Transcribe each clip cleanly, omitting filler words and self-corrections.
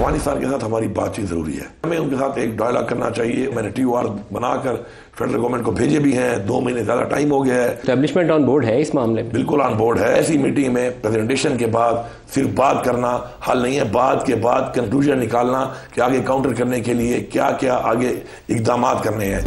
अफगानिस्तान के साथ हमारी बातचीत जरूरी है, हमें उनके साथ एक डायलॉग करना चाहिए। मैंने TOR बनाकर फेडरल गवर्नमेंट को भेजे भी हैं, 2 महीने ज्यादा टाइम हो गया है। एस्टेब्लिशमेंट ऑन बोर्ड है इस मामले में? बिल्कुल ऑन बोर्ड है। ऐसी मीटिंग में प्रेजेंटेशन के बाद सिर्फ बात करना हल नहीं है, बात के बाद कंक्लूजन निकालना कि आगे काउंटर करने के लिए क्या क्या आगे इकदाम करने हैं।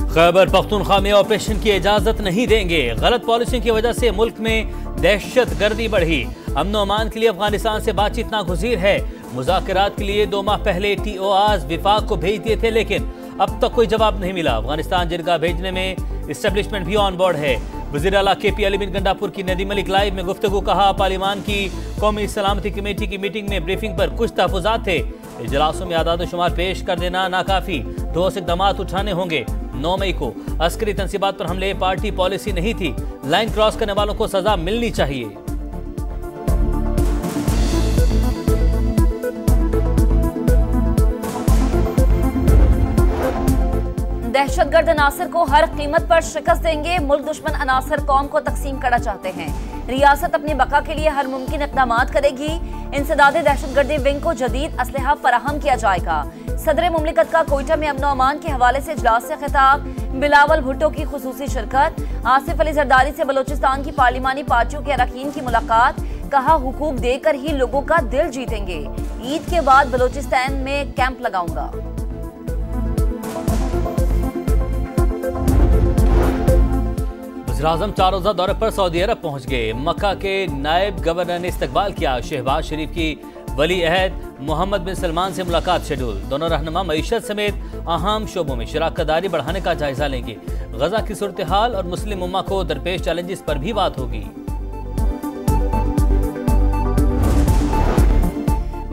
खैबर पख्तूनख्वा में ऑपरेशन की इजाजत नहीं देंगे। गलत पॉलिसी की वजह से मुल्क में दहशत गर्दी बढ़ी। अमन व अमान के लिए अफगानिस्तान से बातचीत नागुज़ीर है। मुज़ाकरात के लिए 2 माह पहले TORs विफाक को भेज दिए थे, लेकिन अब तक कोई जवाब नहीं मिला। अफगानिस्तान जिरगा भेजने में इस्टेब्लिशमेंट भी ऑन बोर्ड है। वज़ीर आला KP अली बिन गंडापुर की नदीम मलिक लाइव में गुफ्तगू। कहा, पार्लिमान की कौमी सलामती कमेटी की मीटिंग में ब्रीफिंग पर कुछ तहफ़्फ़ुज़ात थे। इजलासों में आदाद शुमार पेश कर देना नाकाफी, ठोस इक़दाम उठाने होंगे। 9 मई को अस्करी तंसीबात पर हमले पार्टी पॉलिसी नहीं थी। लाइन क्रॉस करने वालों को सजा मिलनी चाहिए। दहशतगर्द अनासर को हर कीमत पर शिकस्त देंगे। मुल्क दुश्मन अनासर कौम को तकसीम करना चाहते हैं। रियासत अपनी बका के लिए हर मुमकिन इक़दाम करेगी। इंसदादे दहशतगर्दी विंग को जदीद असलहा फराहम किया जाएगा। सदर मुमलिकत का कोयटा में अमन व अमान के हवाले से इजलास से खिताब। बिलावल भुट्टो की खुसूसी शिरकत। आसिफ अली जरदारी से बलोचिस्तान की पार्लिमानी पार्टियों के अरकान की मुलाकात। कहा, हुकूक देकर ही लोगों का दिल जीतेंगे। ईद के बाद बलोचिस्तान में कैंप लगाऊंगा। वज़ीर-ए-आज़म 4 रोज़ा दौरे पर सऊदी अरब पहुंच गए। मक्का के नायब गवर्नर ने इस्तकबाल किया। शहबाज शरीफ की वली अहद मोहम्मद बिन सलमान से मुलाकात शेड्यूल। दोनों रहनुमा मईशत समेत अहम शोबों में शराकतदारी बढ़ाने का जायजा लेंगे। गजा की सूरत हाल और मुस्लिम उम्मा को दरपेश चैलेंजेस पर भी बात होगी।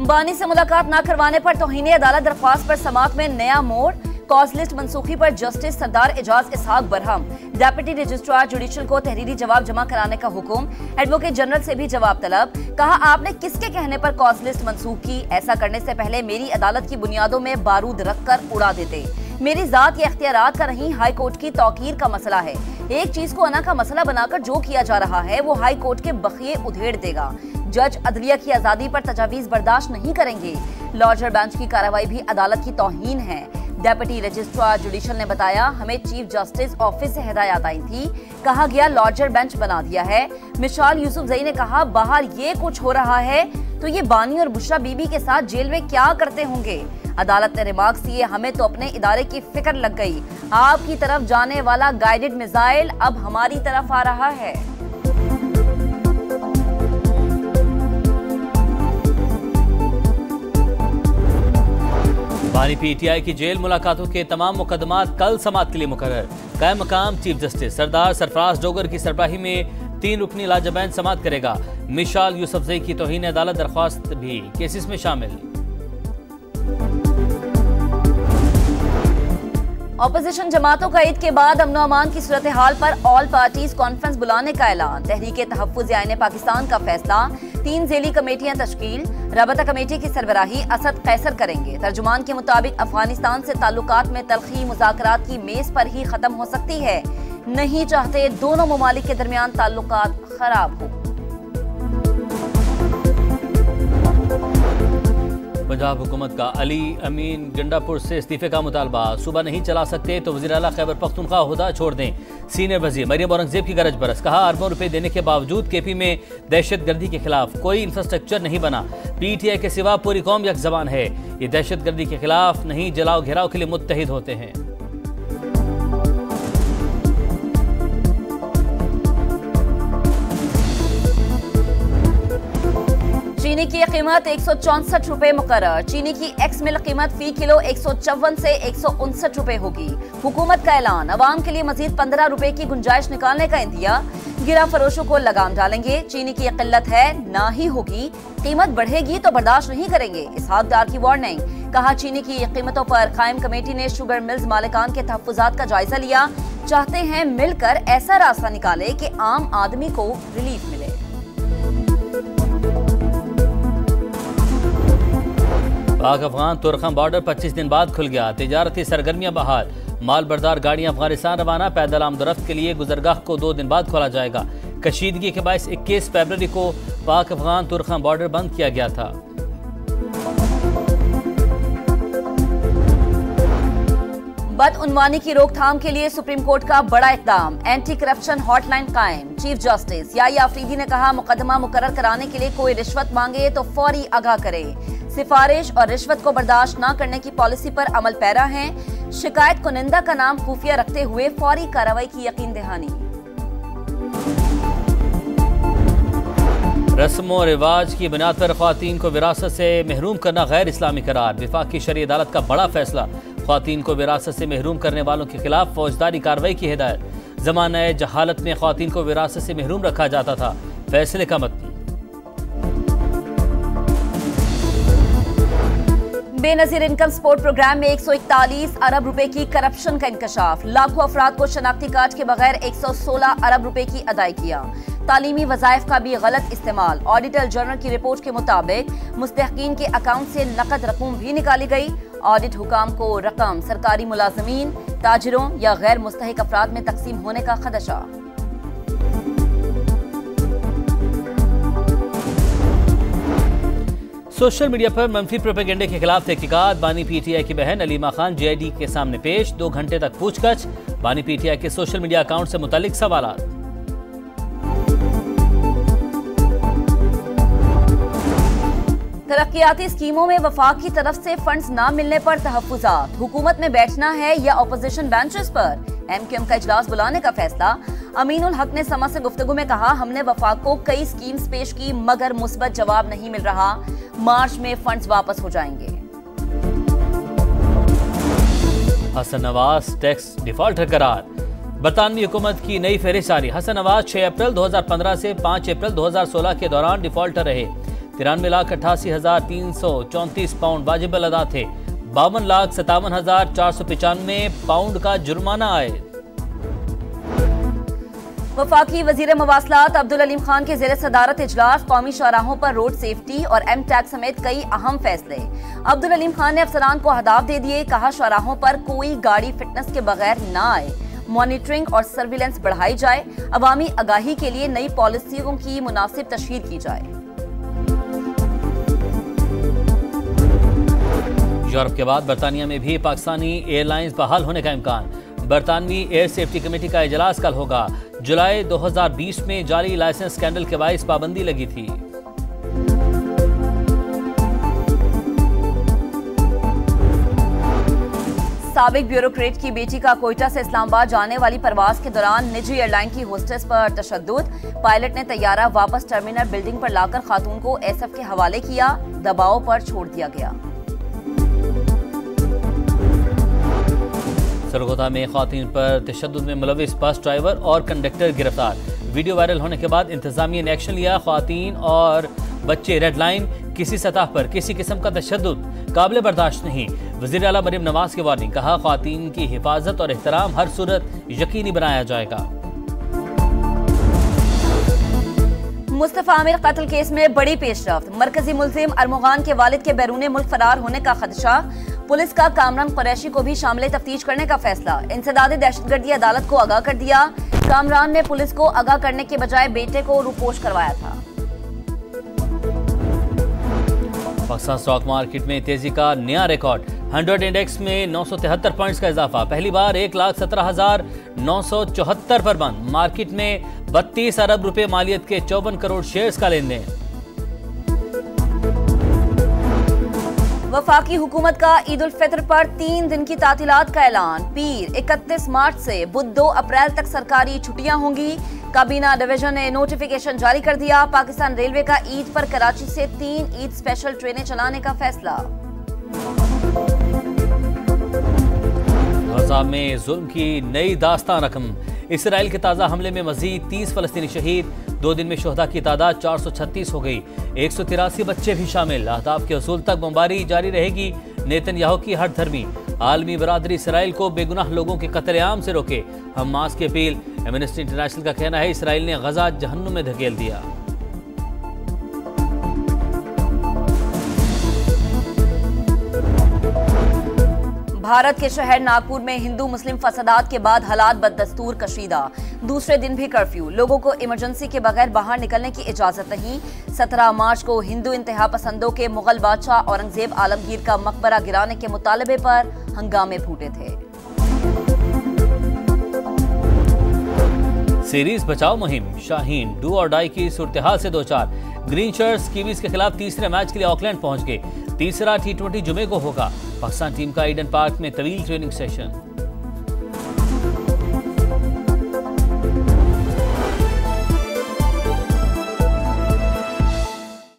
बानी से मुलाकात न करवाने पर तौहीन अदालत दरख्वास्त पर समाअत में नया मोड़। कॉज लिस्ट मनसूखी पर जस्टिस सरदार एजाज इसहाक बरहम। डेप्यूटी रजिस्ट्रार जुडिशल को तहरीरी जवाब जमा कराने का हुक्म। एडवोकेट जनरल से भी जवाब तलब। कहा, आपने किसके कहने पर कॉज लिस्ट मनसूख की? ऐसा करने से पहले मेरी अदालत की बुनियादों में बारूद रखकर उड़ा देते। मेरी जात या इख्तियारात का नहीं, हाई कोर्ट की तौकीर का मसला है। एक चीज को अना का मसला बनाकर जो किया जा रहा है वो हाई कोर्ट के बखिए उधेड़ देगा। जज अदलिया की आजादी पर तजावीज बर्दाश्त नहीं करेंगे। लॉर्जर बेंच की कार्रवाई भी अदालत की तौहीन है। डेप्यूटी रजिस्ट्रार जुडिशल ने बताया, हमें चीफ जस्टिस ऑफिस से हिदायत आई थी, कहा गया लॉर्जर बेंच बना दिया है। मिसाल यूसुफजई ने कहा, बाहर ये कुछ हो रहा है तो ये बानी और बुशरा बीबी के साथ जेल में क्या करते होंगे। अदालत ने रिमार्क्स दिए, हमें तो अपने इदारे की फिक्र लग गई। आपकी तरफ जाने वाला गाइडेड मिसाइल अब हमारी तरफ आ रहा है। बानी PTI की जेल मुलाकातों के तमाम मुकदमात कल समाअत के लिए मुकर्रर। कायम मकाम चीफ जस्टिस सरदार सरफराज डोगर की सरबराही में 3 रुकनी लाजबैन समाअत करेगा। मिसाल यूसुफजई की तौहीन अदालत दरख्वास्त भी केसेस में शामिल। ऑपोजिशन जमातों का ईद के बाद अमन अमान की सूरत हाल पर ऑल पार्टीज कॉन्फ्रेंस बुलाने का ऐलान। तहरीके तहफ्फुज़ आईन पाकिस्तान का फैसला। 3 ज़ेली कमेटियां तश्कील। रबता कमेटी की सरबराही असद कैसर करेंगे। तर्जुमान के मुताबिक अफगानिस्तान से ताल्लुकात में तलखी मुज़ाकरात की मेज पर ही खत्म हो सकती है। नहीं चाहते दोनों ममालिक के दरमियान ताल्लुकात खराब हो। पंजाब हुकूमत का अली अमीन गंडापुर से इस्तीफे का मुतालबा। सूबा नहीं चला सकते तो वज़ीर आला खैबर पख्तूनख्वा ओहदा छोड़ दें। सीनियर वज़ीर मरियम औरंगजेब की गरज बरस। कहा, अरबों रुपए देने के बावजूद KP में दहशतगर्दी के खिलाफ कोई इंफ्रास्ट्रक्चर नहीं बना। PTI के सिवा पूरी कौम यक ज़बान है। ये दहशतगर्दी के खिलाफ नहीं, जलाओ घेराव के लिए मुत्तहिद होते हैं। चीनी की कीमत 164 रुपए मुकर्रर। चीनी की एक्स मिल कीमत फी किलो 154 से 159 रुपए होगी। हुकूमत का ऐलान, अवाम के लिए मजीद 15 रुपए की गुंजाइश निकालने का इंतज़ार। गिरा फरोशों को लगाम डालेंगे। चीनी की किल्लत है, ना ही होगी। कीमत बढ़ेगी तो बर्दाश्त नहीं करेंगे। इसहाक डार की वार्निंग। कहा, चीनी की कीमतों पर कायम कमेटी ने शुगर मिल्स मालिकान के तहफ्फुज़ात का जायजा लिया। चाहते हैं मिलकर ऐसा रास्ता निकाले कि आम आदमी को रिलीफ मिले। पाक अफगान तुर्खम बॉर्डर 25 दिन बाद खुल गया। तिजारती सरगर्मियां बहाल। माल बरदार गाड़ियां अफगानिस्तान रवाना। पैदल आमदोरफ्त के लिए गुजरगाह को 2 दिन बाद खोला जाएगा। कशीदगी के बायस 21 फरवरी को पाक अफगान तुर्खम बॉर्डर बंद किया गया था। बदउनवानी की रोकथाम के लिए सुप्रीम कोर्ट का बड़ा इकदाम, एंटी करप्शन हॉटलाइन कायम। चीफ जस्टिस याहिया अफरीदी ने कहा, मुकदमा मुकर्रर कराने के लिए कोई रिश्वत मांगे तो फौरी आगाह करे। सिफारिश और रिश्वत को बर्दाश्त न करने की पॉलिसी पर अमल पैरा हैं। शिकायत कुनिंदा का नाम खुफिया रखते हुए फौरी कार्रवाई की यकीन दहानी। रस्म और रिवाज की बुनियाद पर ख्वातीन को विरासत से महरूम करना गैर इस्लामी करार। विफाकी शरई अदालत का बड़ा फैसला, ख्वातीन को विरासत से महरूम करने वालों के खिलाफ फौजदारी कार्रवाई की हिदायत। ज़माने जहालत में ख्वातीन को विरासत से महरूम रखा जाता था, फैसले का मतन। बेनजीर इनकम सपोर्ट प्रोग्राम में 141 अरब रुपए की करप्शन का इंकशाफ। लाखों अफराद को शनाख्ती कार्ड के बगैर 116 अरब रुपए की अदायगियां। तालीमी वज़ाइफ का भी गलत इस्तेमाल। ऑडिटर जनरल की रिपोर्ट के मुताबिक मुस्तहकीन के अकाउंट से नकद रकूम भी निकाली गई। ऑडिट हुकाम को रकम सरकारी मुलाजमीन, ताजिरों या गैर मुस्तहिक अफराद में तकसीम होने का खदशा। सोशल मीडिया पर मनफी प्रोपेगेंडे के खिलाफ तहकीकात। बानी पीटीआई की बहन अलीमा खान जेआईडी के सामने पेश, 2 घंटे तक पूछताछ। बानी पीटीआई के सोशल मीडिया अकाउंट से मुतालिक सवालात। तरक्याती स्कीमों में वफाक की तरफ से फंड्स न मिलने पर तहफ्फुज़ात। हुकूमत में बैठना है या ऑपोजिशन बेंचेस पर, एमक्यूएम का इजलास बुलाने का फैसला। अमीनुल हक ने समा से गुफ्तगू में कहा, हमने वफाक को कई स्कीम्स पेश की मगर मुस्बत जवाब नहीं मिल रहा। मार्च में फंड्स वापस हो जाएंगे। हसन नवाज टैक्स डिफॉल्टर करार। बरतानवी हुकूमत की नई फहरिस्त जारी। हसन नवाज 6 अप्रैल 2015 से 5 अप्रैल 2016 के दौरान डिफॉल्टर रहे। 93,88,334 पाउंड वाजिबल अदा थे। 52,57,495 पाउंड का जुर्माना आए। वफाकी वजीर मवासलात अब्दुल अलीम खान के ज़ेरे सदारत इजलास। कौमी शाहराहों पर रोड सेफ्टी और एम टैग समेत कई अहम फैसले। अब्दुल अलीम खान ने अफसरान को अहदाफ दे दिए। कहा, शाहराहों पर कोई गाड़ी फिटनेस के बगैर न आए। मॉनिटरिंग और सर्विलेंस बढ़ाई जाए। अवामी आगाही के लिए नई पॉलिसियों की मुनासिब तशहीर की जाए। यूरोप के बाद बरतानिया में भी पाकिस्तानी एयरलाइंस बहाल होने का इम्कान। बरतानवी एयर सेफ्टी कमेटी का इजलास कल होगा। जुलाई 2020 में जाली लाइसेंस स्कैंडल के बाइस पाबंदी लगी थी। साबिक ब्यूरोक्रेट की बेटी का कोयटा से इस्लामाबाद जाने वाली परवाज के दौरान निजी एयरलाइन की होस्टेस पर तशद्दुद। पायलट ने तैयारा वापस टर्मिनल बिल्डिंग पर लाकर खातून को एसएफ के हवाले किया। दबाव पर छोड़ दिया गया। सरगोधा में खातून पर तशद्दुद में मुलविस बस ड्राइवर और कंडक्टर गिरफ्तार। वीडियो वायरल होने के बाद इंतजामिया ने एक्शन लिया। खातून और बच्चे रेड लाइन। किसी सतह पर किसी किस्म का तशद्दुद काबिल बर्दाश्त नहीं। वज़ीर आला मरियम नवाज की वार्निंग। कहा, खातून की हिफाजत और एहतराम हर सूरत यकीनी बनाया जाएगा। मुस्तफा आमिर कत्ल केस में बड़ी पेशरफ्त। मरकजी मुलजिम अरमुगान के वालिद के बैरून मुल्क फरार होने का खदशा। पुलिस का कामरान कुरैशी को भी शामिल तफ्तीश करने का फैसला। इंसदादी दहशतगर्दी अदालत को आगाह कर दिया। कामरान ने पुलिस को आगाह करने के बजाय बेटे को रूपोश करवाया था। पाकिस्तान स्टॉक मार्केट में तेजी का नया रिकॉर्ड। 100 इंडेक्स में 973 पॉइंट्स का इजाफा। पहली बार 1,17,974 पर बंद। मार्केट में 32 अरब रुपए मालियत के 54 करोड़ शेयर्स का लेन देन। वफाकी हुकूमत का ईद उल फितर पर 3 दिन की तातीलात का ऐलान। पीर 31 मार्च से बुध 2 अप्रैल तक सरकारी छुट्टियां होंगी। काबीना डिवीजन ने नोटिफिकेशन जारी कर दिया। पाकिस्तान रेलवे का ईद पर कराची से 3 ईद स्पेशल ट्रेनें चलाने का फैसला। गजा में जुल्म की नई दास्तान रकम। इसराइल के ताज़ा हमले में मजीद 30 फलस्तीनी शहीद। 2 दिन में शोहदा की तादाद 436 हो गई। 183 बच्चे भी शामिल। अहदाफ के असूल तक बमबारी जारी रहेगी। नेतन्याहू की हर धर्मी। आलमी बरादरी इसराइल को बेगुनाह लोगों के कत्लेआम से रोके। हमास की अपील। एमनेस्टी इंटरनेशनल का कहना है, इसराइल ने गजा जहन्नुम में धकेल दिया। भारत के शहर नागपुर में हिंदू मुस्लिम फसादात के बाद हालात बददस्तूर कशीदा। दूसरे दिन भी कर्फ्यू। लोगों को इमरजेंसी के बगैर बाहर निकलने की इजाजत नहीं। 17 मार्च को हिंदू इंतहा पसंदों के मुगल बादशाह औरंगजेब आलमगीर का मकबरा गिराने के मुतालबे पर हंगामे फूटे थे। सीरीज बचाओ मुहिम, शाहीन डू और डाई की सूरत-ए-हाल से 2-4। ग्रीन शर्ट्स कीवीज के खिलाफ तीसरे मैच के लिए ऑकलैंड पहुंच गए। तीसरा T20 जुमे को होगा। पाकिस्तान टीम का ईडन पार्क में तवील ट्रेनिंग सेशन।